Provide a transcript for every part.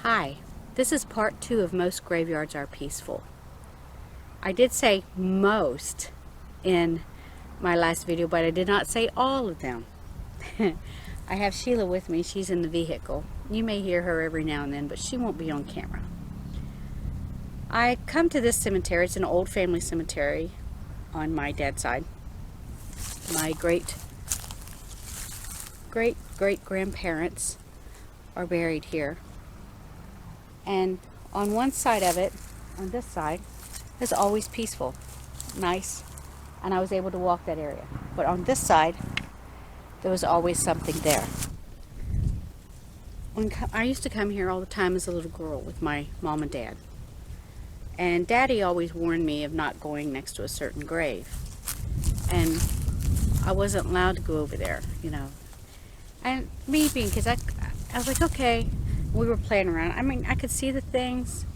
Hi, this is part 2 of Most Graveyards Are Peaceful. I did say most in my last video, but I did not say all of them. I have Sheila with me. She's in the vehicle. You may hear her every now and then, but she won't be on camera. I come to this cemetery. It's an old family cemetery on my dad's side. My great grandparents are buried here. And on one side of it, on this side, is always peaceful, nice, and I was able to walk that area. But on this side, there was always something there. I used to come here all the time as a little girl with my mom and dad. And Daddy always warned me of not going next to a certain grave. And I wasn't allowed to go over there, you know. And me being, because I was like, okay, we were playing around. I mean, I could see the things,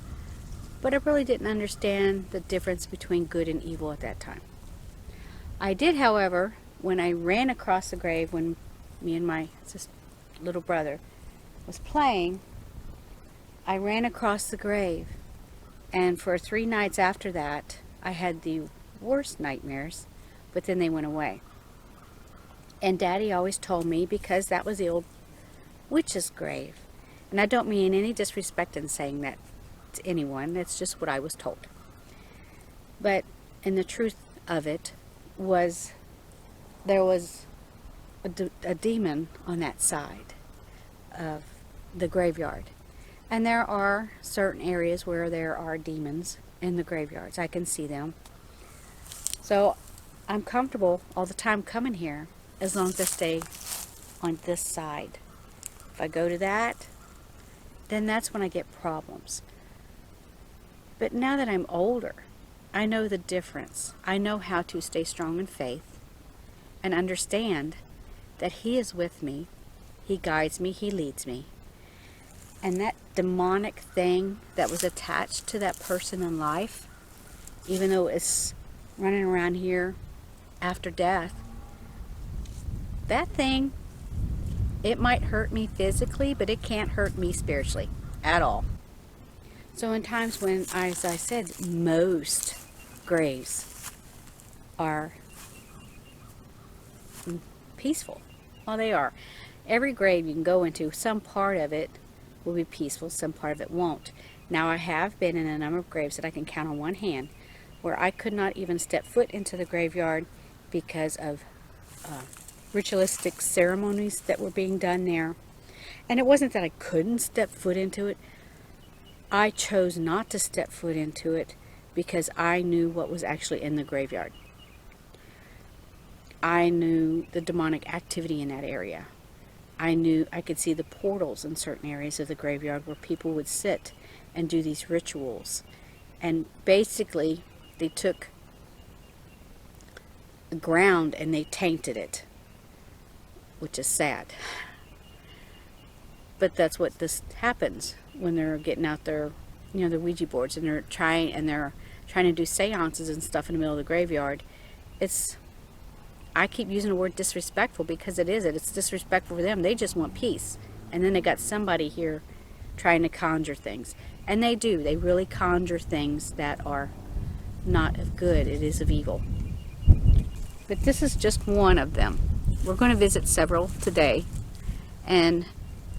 but I really didn't understand the difference between good and evil at that time. I did, however, when I ran across the grave, when me and my little brother was playing, I ran across the grave, and for 3 nights after that, I had the worst nightmares, but then they went away. And Daddy always told me, because that was the old witch's grave. And I don't mean any disrespect in saying that to anyone. That's just what I was told. But, and the truth of it was, there was a demon on that side of the graveyard. And there are certain areas where there are demons in the graveyards. I can see them. So I'm comfortable all the time coming here as long as I stay on this side. If I go to that, then that's when I get problems. But now that I'm older, I know the difference. I know how to stay strong in faith and understand that He is with me. He guides me. He leads me. And that demonic thing that was attached to that person in life, even though it's running around here after death, that thing, it might hurt me physically, but it can't hurt me spiritually at all. So in times when, as I said, most graves are peaceful. Well, they are. Every grave you can go into, some part of it will be peaceful, some part of it won't. Now, I have been in a number of graves that I can count on one hand, where I could not even step foot into the graveyard because of ritualistic ceremonies that were being done there. And it wasn't that I couldn't step foot into it. I chose not to step foot into it because I knew what was actually in the graveyard. I knew the demonic activity in that area. I knew I could see the portals in certain areas of the graveyard where people would sit and do these rituals. And basically, they took the ground and they tainted it, which is sad. But that's what this happens when they're getting out their, you know, the Ouija boards, and they're trying to do seances and stuff in the middle of the graveyard. I keep using the word disrespectful because it's disrespectful for them. They just want peace. And then they got somebody here trying to conjure things. And they do. They really conjure things that are not of good. It is of evil. But this is just one of them. We're going to visit several today. And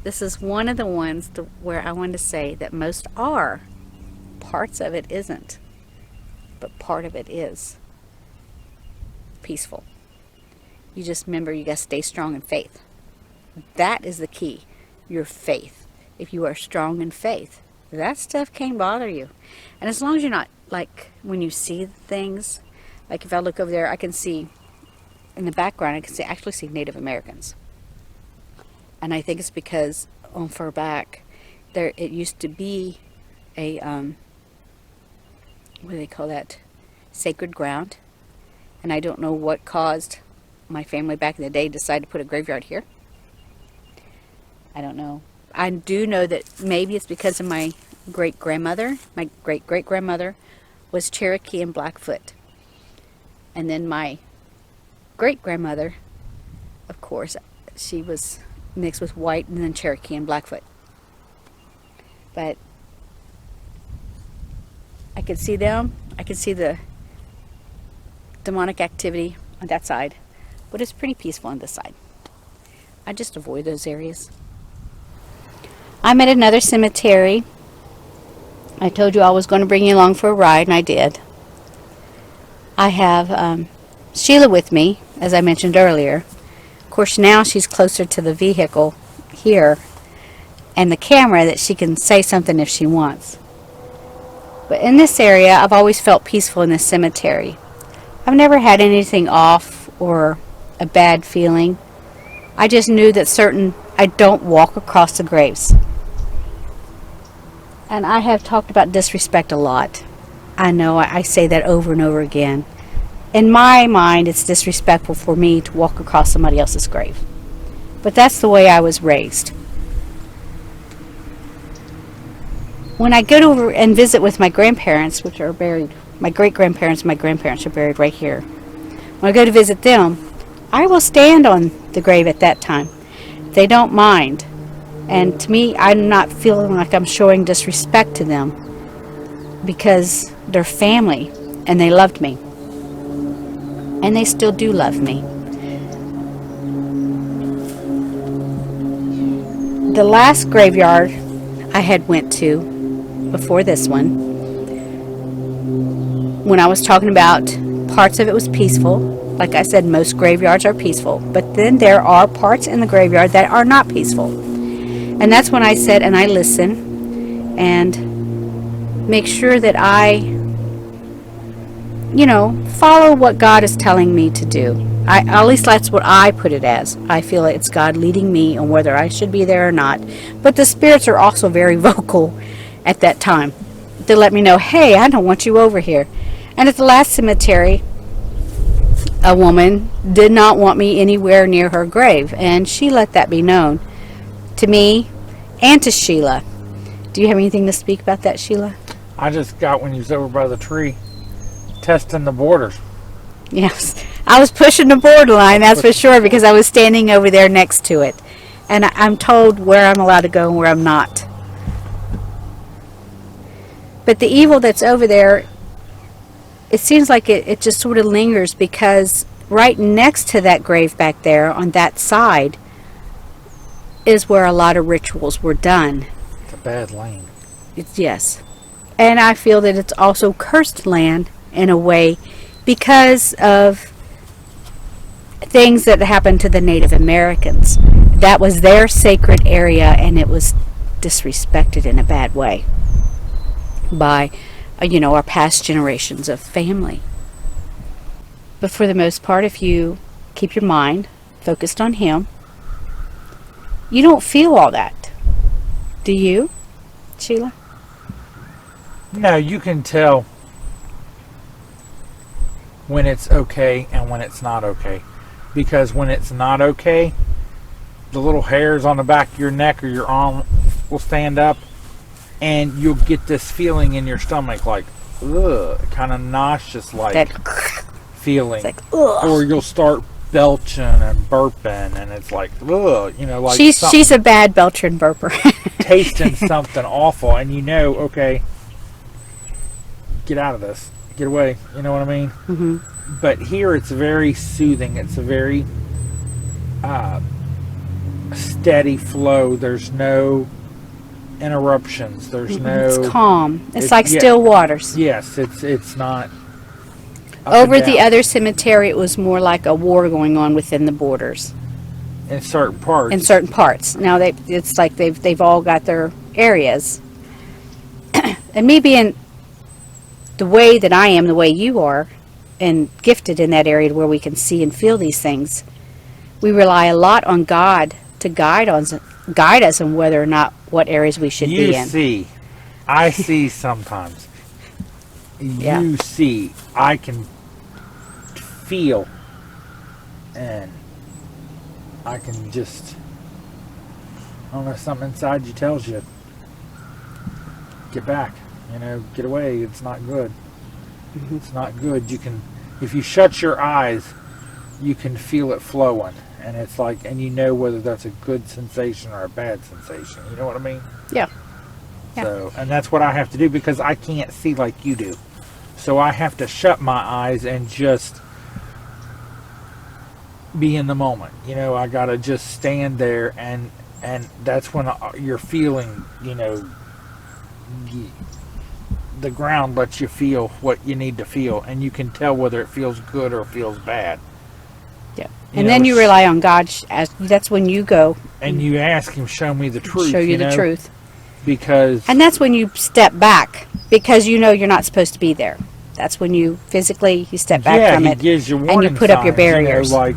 this is one of the ones where I want to say that most are. Parts of it isn't. But part of it is peaceful. You just remember, you got to stay strong in faith. That is the key. Your faith. If you are strong in faith, that stuff can't bother you. And as long as you're not, like, when you see things, like if I look over there, I can see, in the background, I can actually see Native Americans. And I think it's because on far back, there it used to be a, what do they call that? Sacred ground. And I don't know what caused my family back in the day decide to put a graveyard here. I don't know. I do know that maybe it's because of my great-grandmother. My great-great-grandmother was Cherokee and Blackfoot. And then my great-grandmother, of course, she was mixed with white and then Cherokee and Blackfoot. but I could see them. I could see the demonic activity on that side, but it's pretty peaceful on this side. I just avoid those areas. I'm at another cemetery. I told you I was going to bring you along for a ride, and I did. I have Sheila with me, as I mentioned earlier. Of course, now she's closer to the vehicle here and the camera that she can say something if she wants. But in this area, I've always felt peaceful in this cemetery. I've never had anything off or a bad feeling. I just knew that I don't walk across the graves. And I have talked about disrespect a lot. I know I say that over and over again. In my mind, it's disrespectful for me to walk across somebody else's grave. But that's the way I was raised. When I go over and visit with my grandparents, which are buried, my great-grandparents and my grandparents are buried right here. When I go to visit them, I will stand on the grave at that time. They don't mind. And to me, I'm not feeling like I'm showing disrespect to them because they're family and they loved me. And they still do love me. The last graveyard I had went to before this one, when I was talking about parts of it was peaceful, like I said, most graveyards are peaceful, but then there are parts in the graveyard that are not peaceful. And that's when I said, and I listen and make sure that I, follow what God is telling me to do. At least that's what I put it as. I feel it's God leading me on whether I should be there or not. But the spirits are also very vocal at that time to let me know, hey, I don't want you over here. And at the last cemetery, a woman did not want me anywhere near her grave, and she let that be known to me and to Sheila. Do you have anything to speak about that, Sheila? I just got when you was over by the tree testing the borders. Yes, I was pushing the borderline, that's for sure, because I was standing over there next to it. And I'm told where I'm allowed to go and where I'm not. But the evil that's over there, it seems like it just sort of lingers, because right next to that grave back there on that side is where a lot of rituals were done. It's a bad land. Yes. And I feel that it's also cursed land in a way because of things that happened to the Native Americans. That was their sacred area, and it was disrespected in a bad way by our past generations of family. But for the most part, if you keep your mind focused on Him, you don't feel all that. Do you, Sheila? No, you can tell when it's okay and when it's not okay. Because when it's not okay, the little hairs on the back of your neck or your arm will stand up, and you'll get this feeling in your stomach like, ugh, kind of nauseous like that feeling. It's like, ugh. Or you'll start belching and burping, and it's like, ugh, like she's a bad belcher and burper. tasting something awful, and okay, get out of this. Get away. You know what I mean? Mm-hmm. But here it's very soothing. It's a very steady flow. There's no interruptions. There's no... It's calm. It's like still waters. Yes, it's not... Over at the other cemetery, it was more like a war going on within the borders. In certain parts. In certain parts. Now it's like they've all got their areas. And me being the way that I am, the way you are, and gifted in that area where we can see and feel these things, we rely a lot on God to guide us on whether or not what areas we should be in. You see. I see sometimes. Yeah. You see. I can feel. And I can just... I don't know, something inside you tells you, get back. Get away. It's not good. Mm-hmm. It's not good. You can, if you shut your eyes, you can feel it flowing, and it's like, and whether that's a good sensation or a bad sensation. You know what I mean? Yeah. Yeah. So, and that's what I have to do because I can't see like you do. So I have to shut my eyes and just be in the moment. You know, I gotta just stand there, and that's when you're feeling, you know, the ground lets you feel what you need to feel, and you can tell whether it feels good or feels bad. Yeah. You And know, then you rely on God. As that's when you go and you ask Him, show me the truth. show you the know, truth. because And that's when you step back because you know you're not supposed to be there. That's when you physically you step back from He it gives you and warning you put up your signs, barriers. You know, like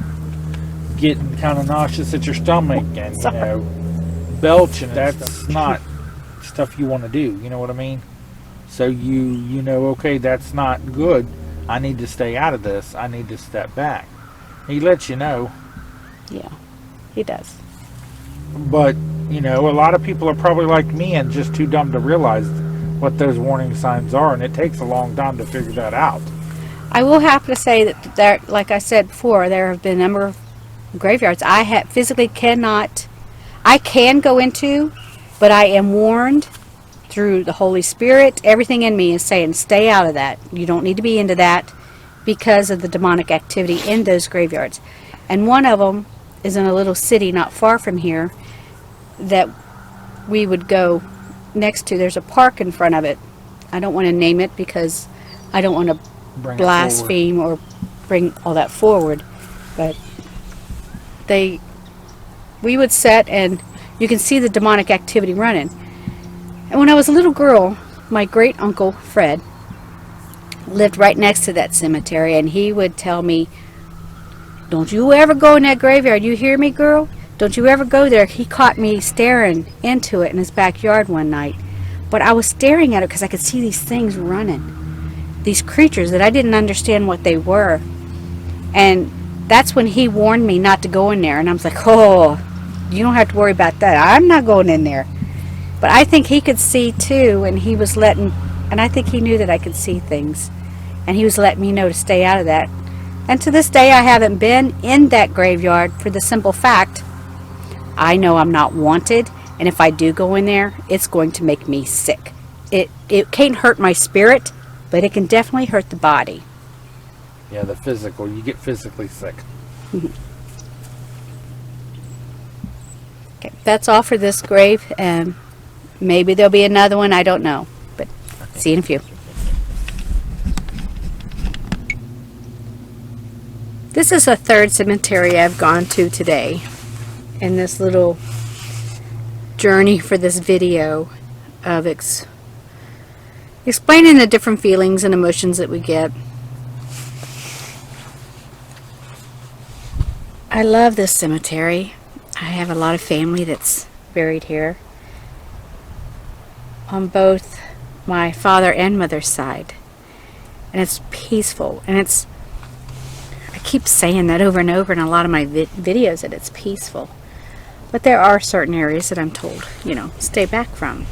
getting kind of nauseous at your stomach and Sorry. you know, belching. That's not stuff you want to do. You know what I mean? So you know, okay, that's not good. I need to stay out of this. I need to step back. He lets you know. Yeah, he does. But, you know, a lot of people are probably like me and just too dumb to realize what those warning signs are, and it takes a long time to figure that out. I will have to say that there, like I said before, there have been a number of graveyards physically cannot. I can go into, but I am warned through the Holy Spirit. Everything in me is saying, stay out of that. You don't need to be into that because of the demonic activity in those graveyards. And one of them is in a little city not far from here that we would go next to. There's a park in front of it. I don't want to name it because I don't want to Bring blaspheme or bring all that forward. But we would sit and you can see the demonic activity running. And when I was a little girl, my great uncle Fred lived right next to that cemetery, and he would tell me, don't you ever go in that graveyard. You hear me, girl? Don't you ever go there. He caught me staring into it in his backyard one night. But I was staring at it because I could see these things running. These creatures that I didn't understand what they were. And that's when he warned me not to go in there. And I was like, oh, you don't have to worry about that. I'm not going in there. But I think he could see too, and he was letting, and I think he knew that I could see things. And he was letting me know to stay out of that. And to this day, I haven't been in that graveyard for the simple fact, I know I'm not wanted, and if I do go in there, it's going to make me sick. It can't hurt my spirit, but it can definitely hurt the body. Yeah, the physical. You get physically sick. Okay, that's all for this grave, and maybe there'll be another one, I don't know. But see you in a few. This is a third cemetery I've gone to today in this little journey for this video of explaining the different feelings and emotions that we get. I love this cemetery. I have a lot of family that's buried here on both my father and mother's side, and it's peaceful, and I keep saying that over and over in a lot of my videos that it's peaceful, but there are certain areas that I'm told, you know, stay back from.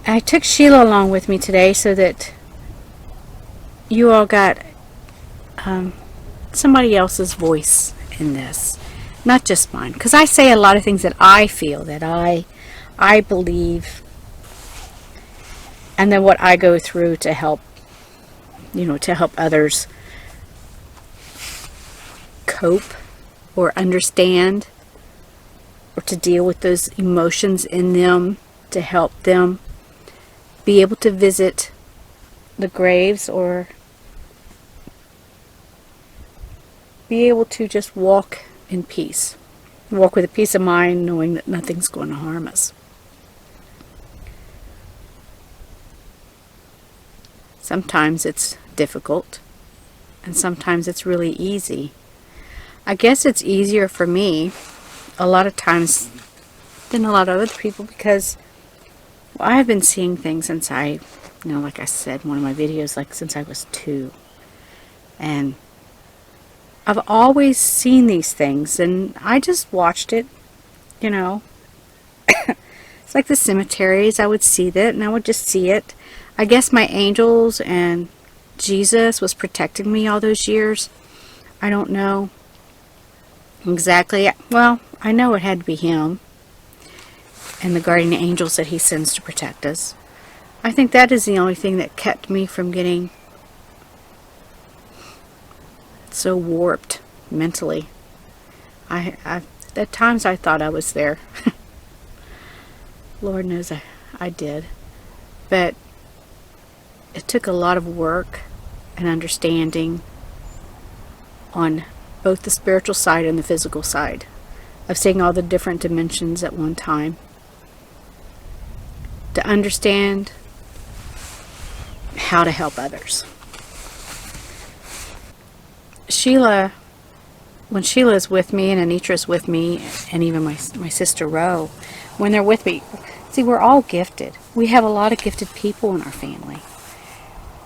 I took Sheila along with me today so that you all got somebody else's voice in this, not just mine, because I say a lot of things that I feel, that I believe, and then what I go through to help, you know, to help others cope or understand or to deal with those emotions in them, to help them be able to visit the graves or be able to just walk in peace. Walk with a peace of mind, knowing that nothing's going to harm us. Sometimes it's difficult, and sometimes it's really easy. I guess it's easier for me a lot of times than a lot of other people because I've been seeing things since like I said in one of my videos, like since I was 2. And I've always seen these things, and I just watched it, you know. It's like the cemeteries. I would see that, and I would just see it. I guess my angels and Jesus was protecting me all those years. I don't know exactly. Well, I know it had to be him. and the guardian angels that he sends to protect us. I think that is the only thing that kept me from getting so warped mentally. At times I thought I was there. Lord knows I did. But it took a lot of work and understanding on both the spiritual side and the physical side of seeing all the different dimensions at one time. To understand how to help others. Sheila, when Sheila is with me and Anitra is with me, and even my sister Ro, when they're with me, see, we're all gifted. We have a lot of gifted people in our family.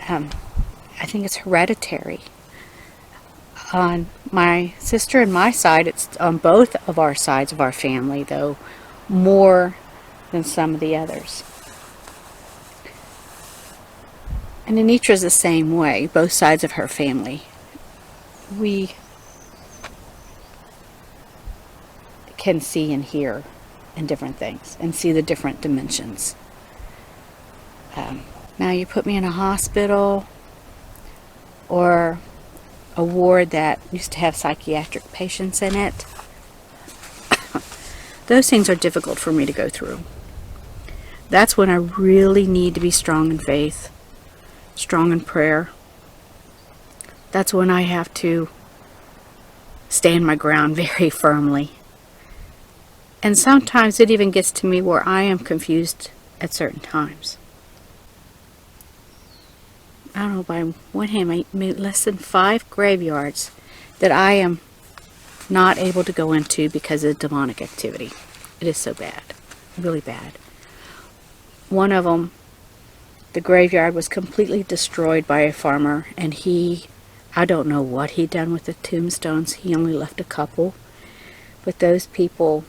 I think it's hereditary. On my sister and my side, it's on both of our sides of our family, though, more than some of the others. And Anitra's the same way, both sides of her family. We can see and hear and different things and see the different dimensions. Now you put me in a hospital or a ward that used to have psychiatric patients in it. Those things are difficult for me to go through. That's when I really need to be strong in faith, strong in prayer. That's when I have to stand my ground very firmly. And sometimes it even gets to me where I am confused at certain times. I don't know, by one hand, I made less than 5 graveyards that I am not able to go into because of demonic activity. It is so bad, really bad. One of them, the graveyard was completely destroyed by a farmer, and I don't know what he'd done with the tombstones. He only left a couple. But those people,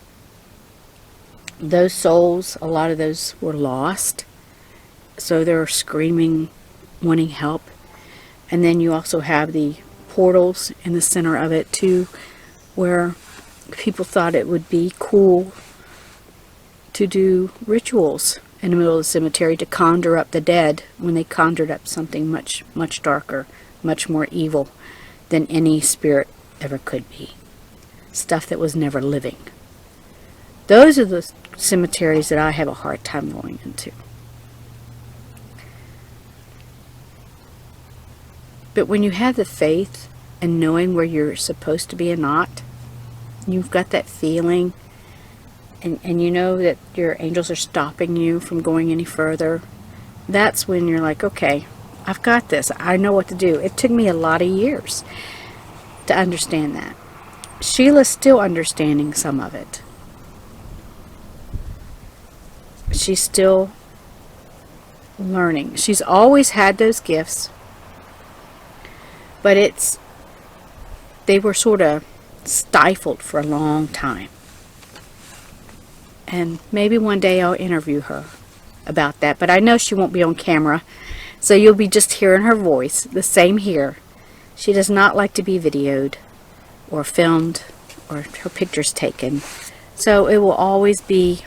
those souls, a lot of those were lost. So they were screaming, wanting help. And then you also have the portals in the center of it too, where people thought it would be cool to do rituals in the middle of the cemetery to conjure up the dead, when they conjured up something much, much darker, much more evil than any spirit ever could be. Stuff that was never living. Those are the cemeteries that I have a hard time going into. But when you have the faith and knowing where you're supposed to be and not, you've got that feeling, and you know that your angels are stopping you from going any further, that's when you're like, okay, I've got this. I know what to do. It took me a lot of years to understand that. Sheila's still understanding some of it. She's still learning. She's always had those gifts, but they were sort of stifled for a long time. And maybe one day I'll interview her about that, but I know she won't be on camera, so you'll be just hearing her voice. The same here. She does not like to be videoed or filmed or her pictures taken, so it will always be,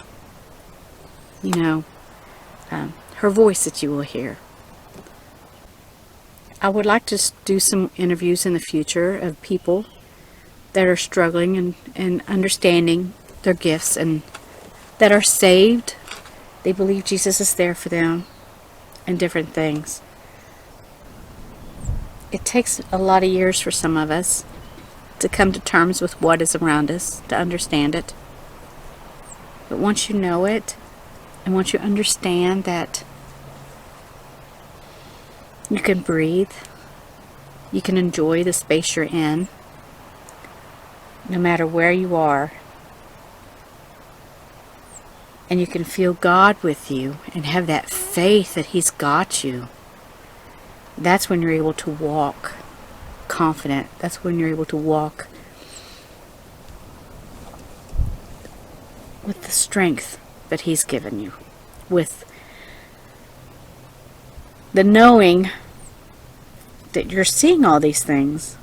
her voice that you will hear. I would like to do some interviews in the future of people that are struggling and understanding their gifts, and that are saved. They believe Jesus is there for them and different things. It takes a lot of years for some of us to come to terms with what is around us, to understand it. But once you know it, and once you understand that you can breathe, you can enjoy the space you're in, no matter where you are, and you can feel God with you and have that faith that He's got you, that's when you're able to walk confident. That's when you're able to walk with the strength that He's given you, with the knowing that you're seeing all these things,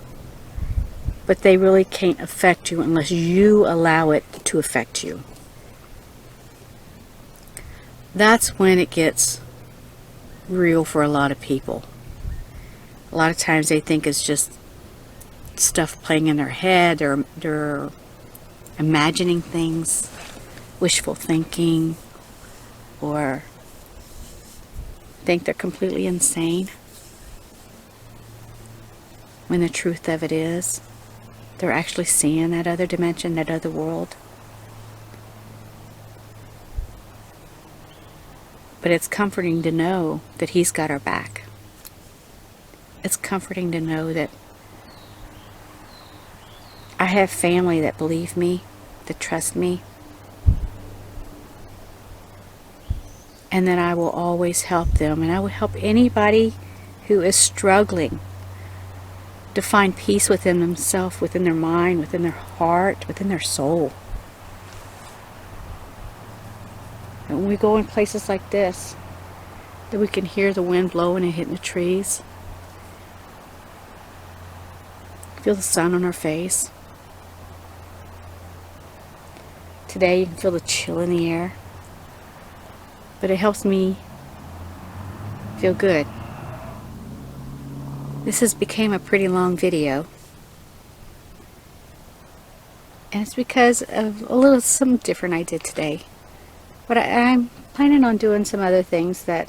but they really can't affect you unless you allow it to affect you. that's when it gets real for a lot of people. A lot of times they think it's just stuff playing in their head, or they're imagining things, wishful thinking, or think they're completely insane. When the truth of it is, they're actually seeing that other dimension, that other world. But it's comforting to know that He's got our back. It's comforting to know that I have family that believe me, that trust me, and that I will always help them, and I will help anybody who is struggling to find peace within themselves, within their mind, within their heart, within their soul. And when we go in places like this, that we can hear the wind blowing and hitting the trees, feel the sun on our face. Today you can feel the chill in the air, but it helps me feel good. This has become a pretty long video, and it's because of something different I did today. But I'm planning on doing some other things that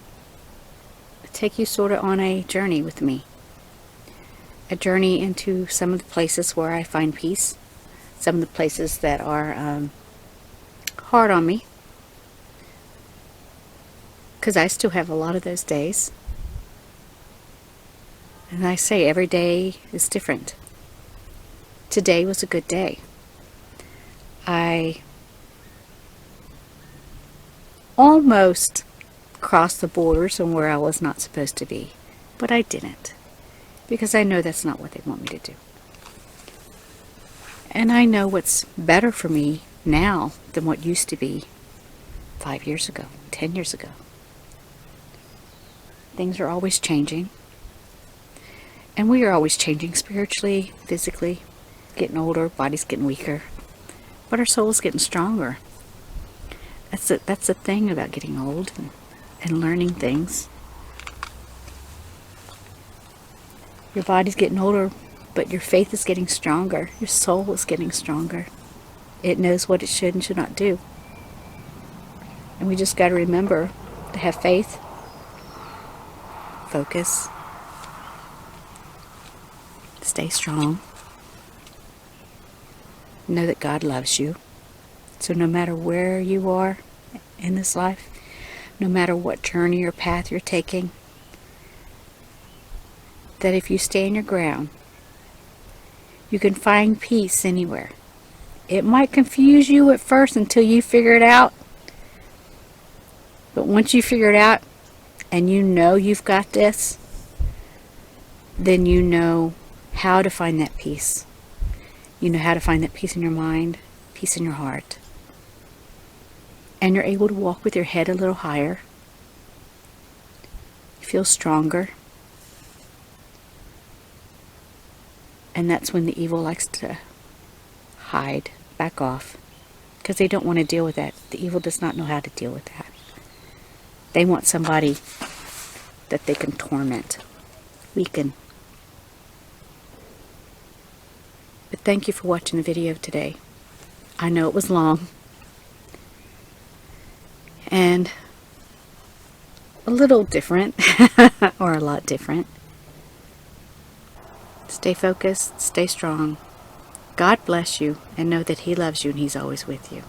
take you sort of on a journey with me. A journey into some of the places where I find peace, some of the places that are hard on me, because I still have a lot of those days. And I say every day is different. Today was a good day. I almost crossed the border somewhere I was not supposed to be, but I didn't, because I know that's not what they want me to do. And I know what's better for me now than what used to be 5 years ago, 10 years ago. Things are always changing. And we are always changing spiritually, physically, getting older, body's getting weaker, but our soul's getting stronger. That's the thing about getting old and learning things. Your body's getting older, but your faith is getting stronger. Your soul is getting stronger. It knows what it should and should not do. And we just got to remember to have faith, focus, stay strong, know that God loves you. So no matter where you are in this life, no matter what journey or path you're taking, that if you stand your ground, you can find peace anywhere. It might confuse you at first until you figure it out, but once you figure it out and you know you've got this, then you know how to find that peace. You know how to find that peace in your mind, peace in your heart. And you're able to walk with your head a little higher. You feel stronger. And that's when the evil likes to hide, back off, because they don't want to deal with that. The evil does not know how to deal with that. They want somebody that they can torment, weaken. But thank you for watching the video today. I know it was long and a little different, or a lot different. Stay focused, stay strong. God bless you, and know that He loves you and He's always with you.